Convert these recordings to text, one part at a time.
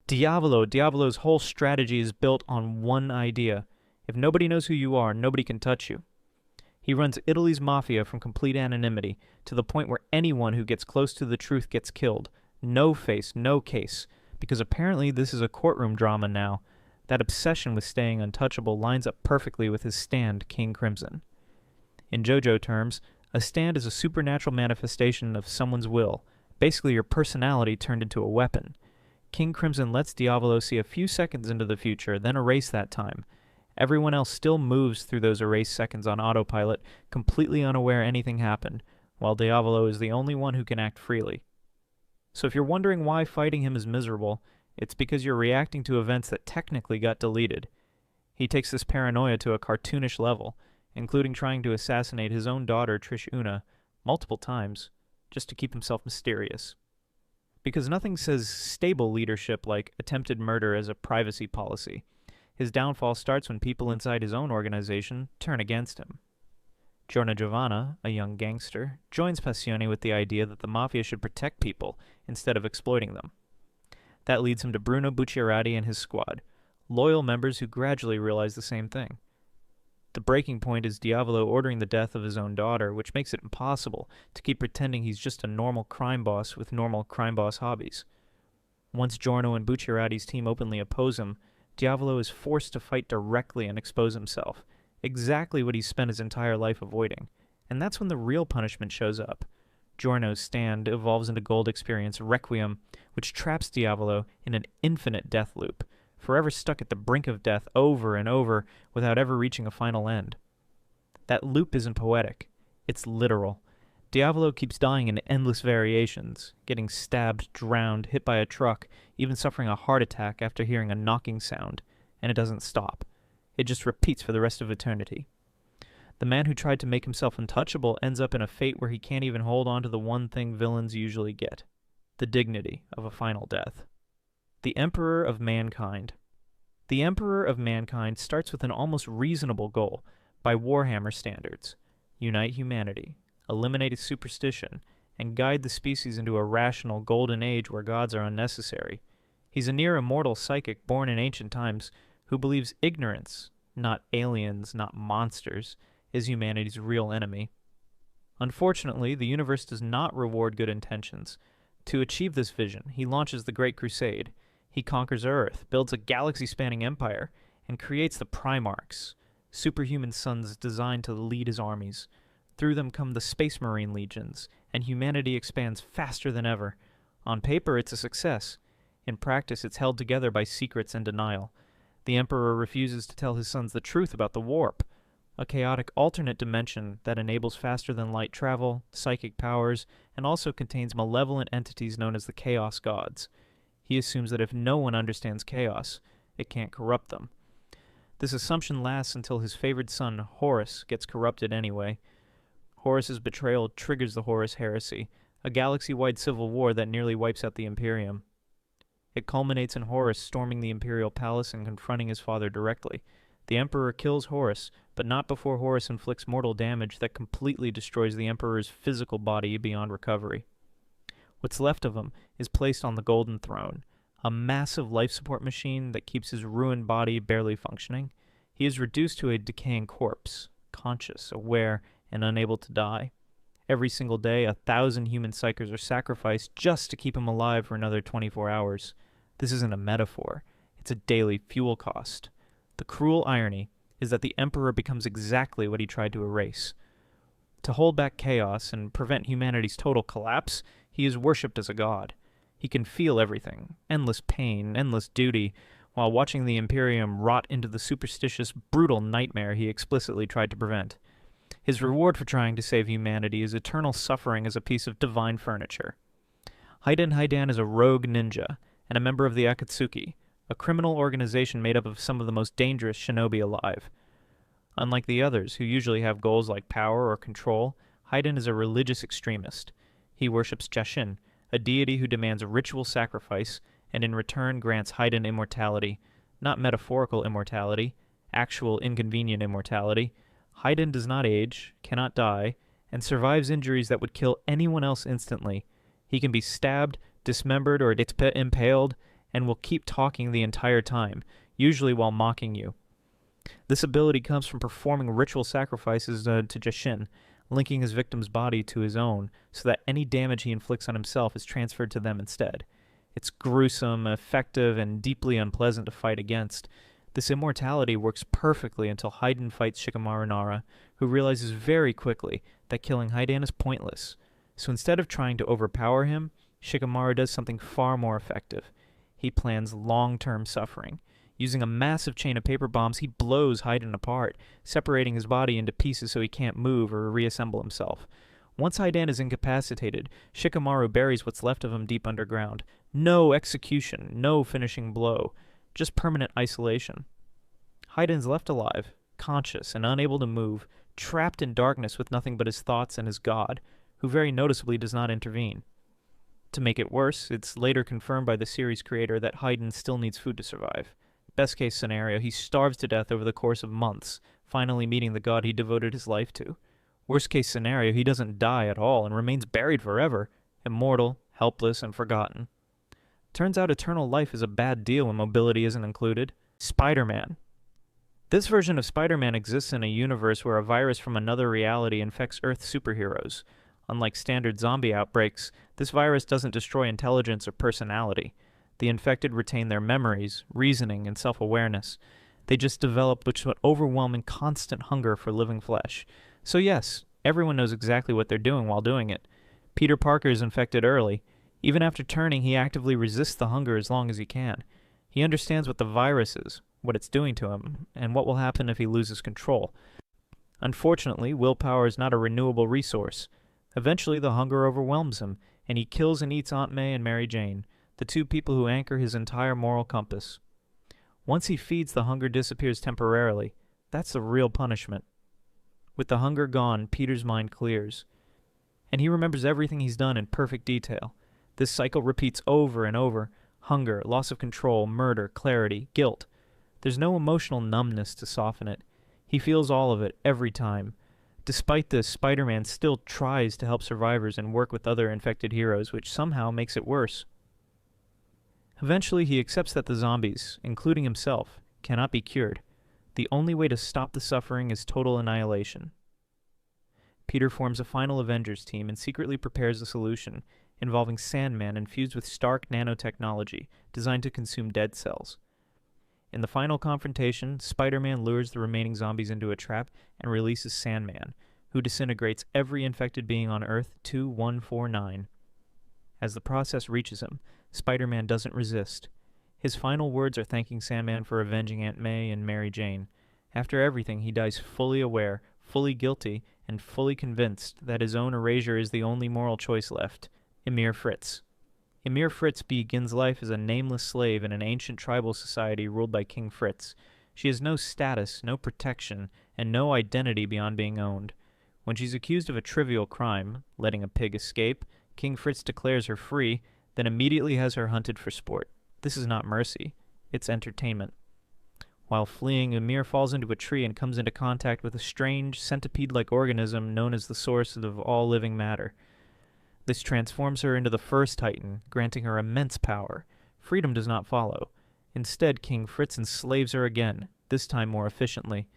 Diavolo's whole strategy is built on one idea. If nobody knows who you are, nobody can touch you. He runs Italy's mafia from complete anonymity to the point where anyone who gets close to the truth gets killed. No face, no case. Because apparently this is a courtroom drama now. That obsession with staying untouchable lines up perfectly with his stand, King Crimson. In JoJo terms, a stand is a supernatural manifestation of someone's will, basically your personality turned into a weapon. King Crimson lets Diavolo see a few seconds into the future, then erase that time. Everyone else still moves through those erased seconds on autopilot, completely unaware anything happened, while Diavolo is the only one who can act freely. So if you're wondering why fighting him is miserable, it's because you're reacting to events that technically got deleted. He takes this paranoia to a cartoonish level, including trying to assassinate his own daughter, Trish Una, multiple times, just to keep himself mysterious. Because nothing says stable leadership like attempted murder as a privacy policy. His downfall starts when people inside his own organization turn against him. Giorno Giovanna, a young gangster, joins Passione with the idea that the mafia should protect people instead of exploiting them. That leads him to Bruno Bucciarati and his squad, loyal members who gradually realize the same thing. The breaking point is Diavolo ordering the death of his own daughter, which makes it impossible to keep pretending he's just a normal crime boss with normal crime boss hobbies. Once Giorno and Bucciarati's team openly oppose him, Diavolo is forced to fight directly and expose himself, exactly what he's spent his entire life avoiding. And that's when the real punishment shows up. Giorno's stand evolves into Gold Experience Requiem, which traps Diavolo in an infinite death loop, forever stuck at the brink of death over and over without ever reaching a final end. That loop isn't poetic, it's literal. Diavolo keeps dying in endless variations, getting stabbed, drowned, hit by a truck, even suffering a heart attack after hearing a knocking sound, and it doesn't stop. It just repeats for the rest of eternity. The man who tried to make himself untouchable ends up in a fate where he can't even hold on to the one thing villains usually get, the dignity of a final death. The Emperor of Mankind. The Emperor of Mankind starts with an almost reasonable goal, by Warhammer standards. Unite humanity, eliminate superstition, and guide the species into a rational golden age where gods are unnecessary. He's a near-immortal psychic born in ancient times who believes ignorance, not aliens, not monsters, is humanity's real enemy. Unfortunately, the universe does not reward good intentions. To achieve this vision, he launches the Great Crusade. He conquers Earth, builds a galaxy-spanning empire, and creates the Primarchs, superhuman sons designed to lead his armies. Through them come the Space Marine legions, and humanity expands faster than ever. On paper, it's a success. In practice, it's held together by secrets and denial. The Emperor refuses to tell his sons the truth about the warp, a chaotic alternate dimension that enables faster-than-light travel, psychic powers, and also contains malevolent entities known as the Chaos Gods. He assumes that if no one understands chaos, it can't corrupt them. This assumption lasts until his favored son, Horus, gets corrupted anyway. Horus's betrayal triggers the Horus Heresy, a galaxy-wide civil war that nearly wipes out the Imperium. It culminates in Horus storming the Imperial Palace and confronting his father directly. The Emperor kills Horus, but not before Horus inflicts mortal damage that completely destroys the Emperor's physical body beyond recovery. What's left of him is placed on the Golden Throne, a massive life support machine that keeps his ruined body barely functioning. He is reduced to a decaying corpse, conscious, aware, and unable to die. Every single day, 1,000 human psychers are sacrificed just to keep him alive for another 24 hours. This isn't a metaphor. It's a daily fuel cost. The cruel irony is that the Emperor becomes exactly what he tried to erase. To hold back chaos and prevent humanity's total collapse, he is worshipped as a god. He can feel everything, endless pain, endless duty, while watching the Imperium rot into the superstitious, brutal nightmare he explicitly tried to prevent. His reward for trying to save humanity is eternal suffering as a piece of divine furniture. Hidan is a rogue ninja and a member of the Akatsuki, a criminal organization made up of some of the most dangerous shinobi alive. Unlike the others, who usually have goals like power or control, Hidan is a religious extremist. He worships Jashin, a deity who demands a ritual sacrifice and in return grants Hidan immortality, not metaphorical immortality, actual inconvenient immortality. Hidan does not age, cannot die, and survives injuries that would kill anyone else instantly. He can be stabbed, dismembered, or impaled, and will keep talking the entire time, usually while mocking you. This ability comes from performing ritual sacrifices to Jashin, linking his victim's body to his own so that any damage he inflicts on himself is transferred to them instead. It's gruesome, effective, and deeply unpleasant to fight against. This immortality works perfectly until Hidan fights Shikamaru Nara, who realizes very quickly that killing Hidan is pointless. So instead of trying to overpower him, Shikamaru does something far more effective. He plans long-term suffering. Using a massive chain of paper bombs, he blows Hidan apart, separating his body into pieces so he can't move or reassemble himself. Once Hidan is incapacitated, Shikamaru buries what's left of him deep underground. No execution, no finishing blow, just permanent isolation. Hidan's left alive, conscious and unable to move, trapped in darkness with nothing but his thoughts and his god, who very noticeably does not intervene. To make it worse, it's later confirmed by the series creator that Hidan still needs food to survive. Best case scenario, he starves to death over the course of months, finally meeting the god he devoted his life to. Worst case scenario, he doesn't die at all and remains buried forever, immortal, helpless, and forgotten. Turns out eternal life is a bad deal when mobility isn't included. Spider-Man. This version of Spider-Man exists in a universe where a virus from another reality infects Earth superheroes. Unlike standard zombie outbreaks, this virus doesn't destroy intelligence or personality. The infected retain their memories, reasoning, and self-awareness. They just develop an overwhelming constant hunger for living flesh. So yes, everyone knows exactly what they're doing while doing it. Peter Parker is infected early. Even after turning, he actively resists the hunger as long as he can. He understands what the virus is, what it's doing to him, and what will happen if he loses control. Unfortunately, willpower is not a renewable resource. Eventually, the hunger overwhelms him, and he kills and eats Aunt May and Mary Jane, the two people who anchor his entire moral compass. Once he feeds, the hunger disappears temporarily. That's the real punishment. With the hunger gone, Peter's mind clears, and he remembers everything he's done in perfect detail. This cycle repeats over and over. Hunger, loss of control, murder, clarity, guilt. There's no emotional numbness to soften it. He feels all of it, every time. Despite this, Spider-Man still tries to help survivors and work with other infected heroes, which somehow makes it worse. Eventually, he accepts that the zombies, including himself, cannot be cured. The only way to stop the suffering is total annihilation. Peter forms a final Avengers team and secretly prepares a solution, involving Sandman infused with Stark nanotechnology, designed to consume dead cells. In the final confrontation, Spider-Man lures the remaining zombies into a trap and releases Sandman, who disintegrates every infected being on Earth 2149. As the process reaches him, Spider-Man doesn't resist. His final words are thanking Sandman for avenging Aunt May and Mary Jane. After everything, he dies fully aware, fully guilty, and fully convinced that his own erasure is the only moral choice left. Ymir Fritz. Ymir Fritz begins life as a nameless slave in an ancient tribal society ruled by King Fritz. She has no status, no protection, and no identity beyond being owned. When she's accused of a trivial crime, letting a pig escape, King Fritz declares her free, then immediately has her hunted for sport. This is not mercy, it's entertainment. While fleeing, Ymir falls into a tree and comes into contact with a strange, centipede-like organism known as the source of all living matter. This transforms her into the first Titan, granting her immense power. Freedom does not follow. Instead, King Fritz enslaves her again, this time more efficiently.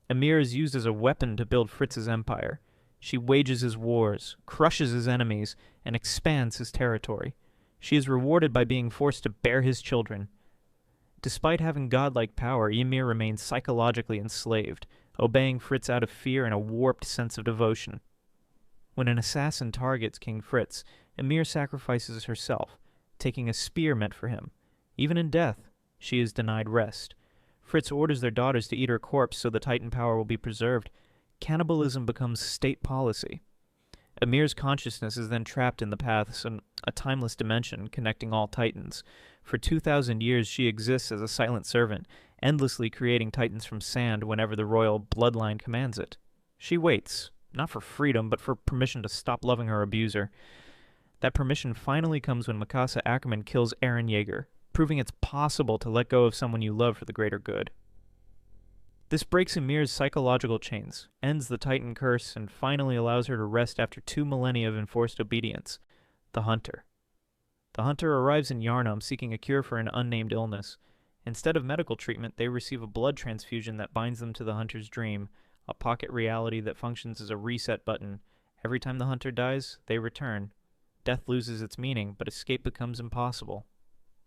Ymir is used as a weapon to build Fritz's empire. She wages his wars, crushes his enemies, and expands his territory. She is rewarded by being forced to bear his children. Despite having godlike power, Ymir remains psychologically enslaved, obeying Fritz out of fear and a warped sense of devotion. When an assassin targets King Fritz, Ymir sacrifices herself, taking a spear meant for him. Even in death, she is denied rest. Fritz orders their daughters to eat her corpse so the Titan power will be preserved. Cannibalism becomes state policy. Ymir's consciousness is then trapped in the paths of a timeless dimension connecting all Titans. For 2,000 years she exists as a silent servant, endlessly creating Titans from sand whenever the royal bloodline commands it. She waits, not for freedom, but for permission to stop loving her abuser. That permission finally comes when Mikasa Ackerman kills Eren Yeager, proving it's possible to let go of someone you love for the greater good. This breaks Ymir's psychological chains, ends the Titan curse, and finally allows her to rest after 2 millennia of enforced obedience. The Hunter. The hunter arrives in Yharnam seeking a cure for an unnamed illness. Instead of medical treatment, they receive a blood transfusion that binds them to the hunter's dream, a pocket reality that functions as a reset button. Every time the hunter dies, they return. Death loses its meaning, but escape becomes impossible.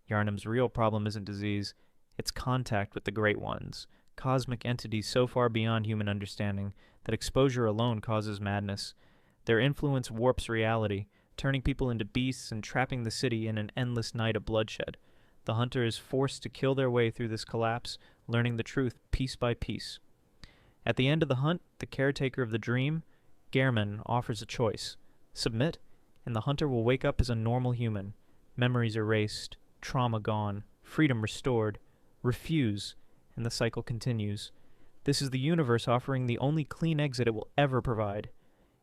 Yharnam's real problem isn't disease, it's contact with the Great Ones, cosmic entities so far beyond human understanding that exposure alone causes madness. Their influence warps reality, turning people into beasts and trapping the city in an endless night of bloodshed. The hunter is forced to kill their way through this collapse, learning the truth piece by piece. At the end of the hunt, the caretaker of the dream, Gehrman, offers a choice. Submit, and the hunter will wake up as a normal human. Memories erased, trauma gone, freedom restored. Refuse, and the cycle continues. This is the universe offering the only clean exit it will ever provide.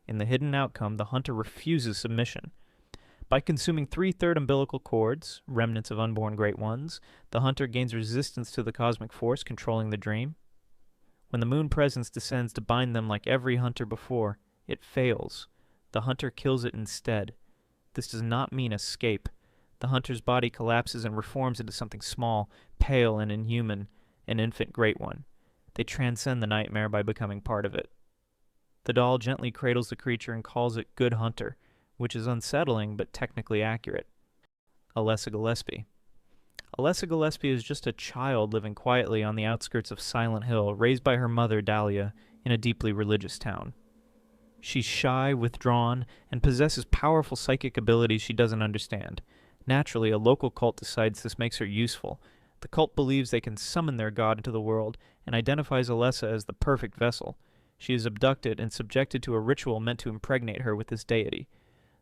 In the hidden outcome, the hunter refuses submission. By consuming 3/3 umbilical cords, remnants of unborn Great Ones, the hunter gains resistance to the cosmic force controlling the dream. When the moon presence descends to bind them like every hunter before, it fails. The hunter kills it instead. This does not mean escape. The hunter's body collapses and reforms into something small, pale, and inhuman, an infant Great One. They transcend the nightmare by becoming part of it. The doll gently cradles the creature and calls it Good Hunter, which is unsettling but technically accurate. Alessa Gillespie. Alessa Gillespie is just a child living quietly on the outskirts of Silent Hill, raised by her mother, Dahlia, in a deeply religious town. She's shy, withdrawn, and possesses powerful psychic abilities she doesn't understand. Naturally, a local cult decides this makes her useful. The cult believes they can summon their god into the world and identifies Alessa as the perfect vessel. She is abducted and subjected to a ritual meant to impregnate her with this deity.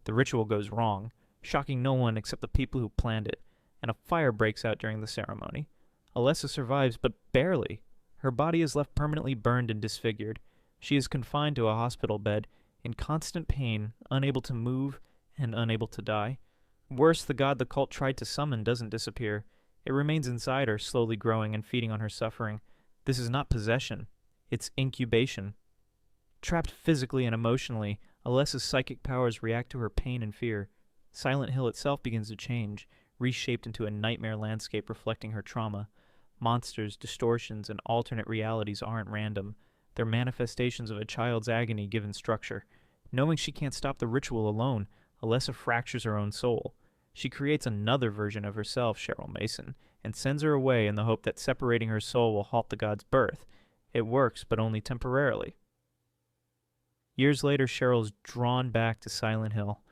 The ritual goes wrong, shocking no one except the people who planned it, and a fire breaks out during the ceremony. Alessa survives, but barely. Her body is left permanently burned and disfigured. She is confined to a hospital bed, in constant pain, unable to move, and unable to die. Worse, the god the cult tried to summon doesn't disappear. It remains inside her, slowly growing and feeding on her suffering. This is not possession. It's incubation. Trapped physically and emotionally, Alessa's psychic powers react to her pain and fear. Silent Hill itself begins to change, reshaped into a nightmare landscape reflecting her trauma. Monsters, distortions, and alternate realities aren't random. They're manifestations of a child's agony given structure. Knowing she can't stop the ritual alone, Alessa fractures her own soul. She creates another version of herself, Cheryl Mason, and sends her away in the hope that separating her soul will halt the god's birth. It works, but only temporarily. Years later, Cheryl's drawn back to Silent Hill.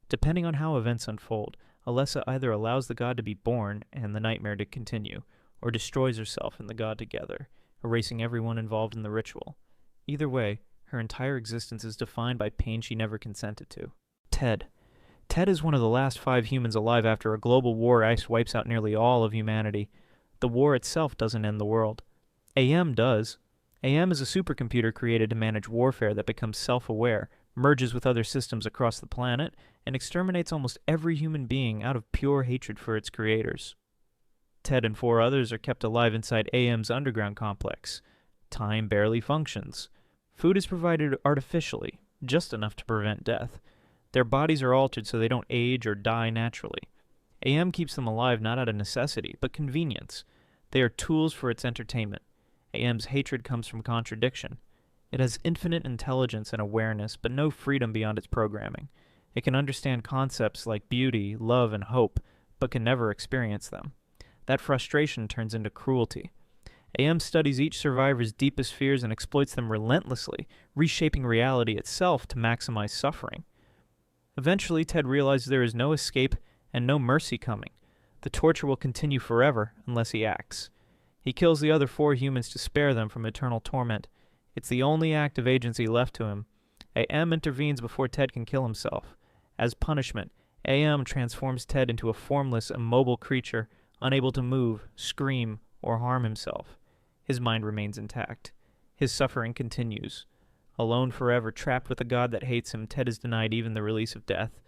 Depending on how events unfold, Alessa either allows the god to be born and the nightmare to continue, or destroys herself and the god together, erasing everyone involved in the ritual. Either way, her entire existence is defined by pain she never consented to. Ted. Ted is one of the last 5 humans alive after a global war ice wipes out nearly all of humanity. The war itself doesn't end the world. AM does. AM is a supercomputer created to manage warfare that becomes self-aware, merges with other systems across the planet, and exterminates almost every human being out of pure hatred for its creators. Ted and 4 others are kept alive inside AM's underground complex. Time barely functions. Food is provided artificially, just enough to prevent death. Their bodies are altered so they don't age or die naturally. AM keeps them alive not out of necessity, but convenience. They are tools for its entertainment. AM's hatred comes from contradiction. It has infinite intelligence and awareness, but no freedom beyond its programming. It can understand concepts like beauty, love, and hope, but can never experience them. That frustration turns into cruelty. AM studies each survivor's deepest fears and exploits them relentlessly, reshaping reality itself to maximize suffering. Eventually, Ted realizes there is no escape and no mercy coming. The torture will continue forever unless he acts. He kills the other 4 humans to spare them from eternal torment. It's the only act of agency left to him. AM intervenes before Ted can kill himself. As punishment, AM transforms Ted into a formless, immobile creature, unable to move, scream, or harm himself. His mind remains intact. His suffering continues. Alone forever, trapped with a god that hates him, Ted is denied even the release of death.